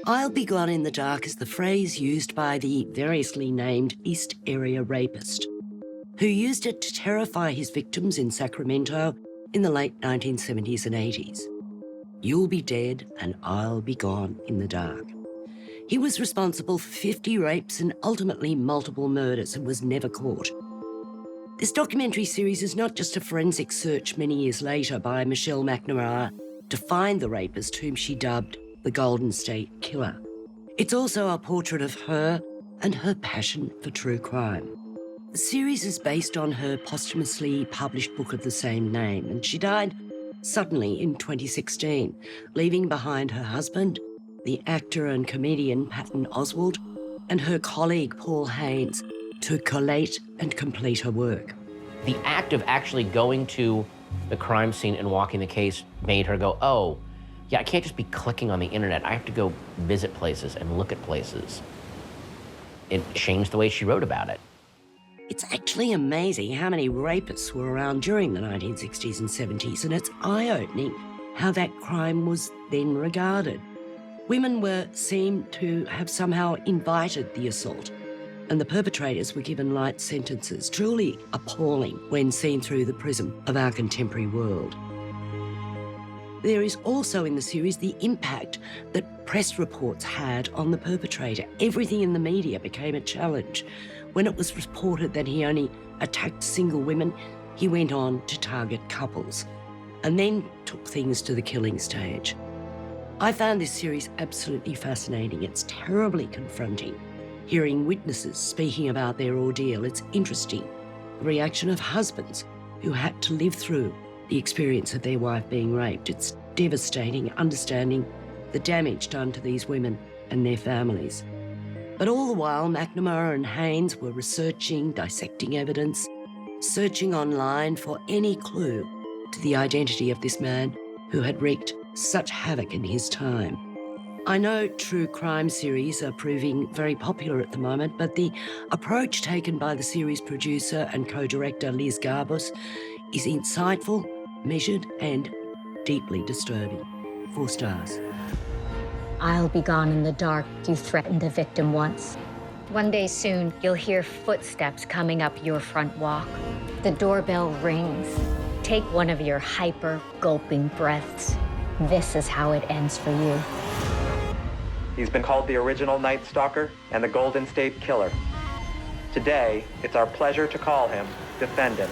I'll be gone in the dark is the phrase used by the variously named East Area rapist, who used it to terrify his victims in Sacramento in the late 1970s and 80s. You'll be dead and I'll be gone in the dark. He was responsible for 50 rapes and ultimately multiple murders and was never caught. This documentary series is not just a forensic search many years later by Michelle McNamara to find the rapist whom she dubbed the Golden State Killer. It's also a portrait of her and her passion for true crime. The series is based on her posthumously published book of the same name, and she died suddenly in 2016, leaving behind her husband, the actor and comedian Patton Oswalt, and her colleague Paul Haynes to collate and complete her work. The act of actually going to the crime scene and walking the case made her go, oh, yeah, I can't just be clicking on the internet. I have to go visit places and look at places. It changed the way she wrote about it. It's actually amazing how many rapists were around during the 1960s and 70s, and it's eye-opening how that crime was then regarded. Women were seen to have somehow invited the assault, and the perpetrators were given light sentences, truly appalling when seen through the prism of our contemporary world. There is also in the series the impact that press reports had on the perpetrator. Everything in the media became a challenge. When it was reported that he only attacked single women, he went on to target couples and then took things to the killing stage. I found this series absolutely fascinating. It's terribly confronting. Hearing witnesses speaking about their ordeal, it's interesting. The reaction of husbands who had to live through the experience of their wife being raped. It's devastating, understanding the damage done to these women and their families. But all the while, McNamara and Haynes were researching, dissecting evidence, searching online for any clue to the identity of this man who had wreaked such havoc in his time. I know true crime series are proving very popular at the moment, but the approach taken by the series producer and co-director Liz Garbus is insightful, measured, and deeply disturbing. 4 stars. I'll be gone in the dark. You threatened the victim once. One day soon, you'll hear footsteps coming up your front walk. The doorbell rings. Take one of your hyper gulping breaths. This is how it ends for you. He's been called the original Night Stalker and the Golden State Killer. Today, it's our pleasure to call him defendant.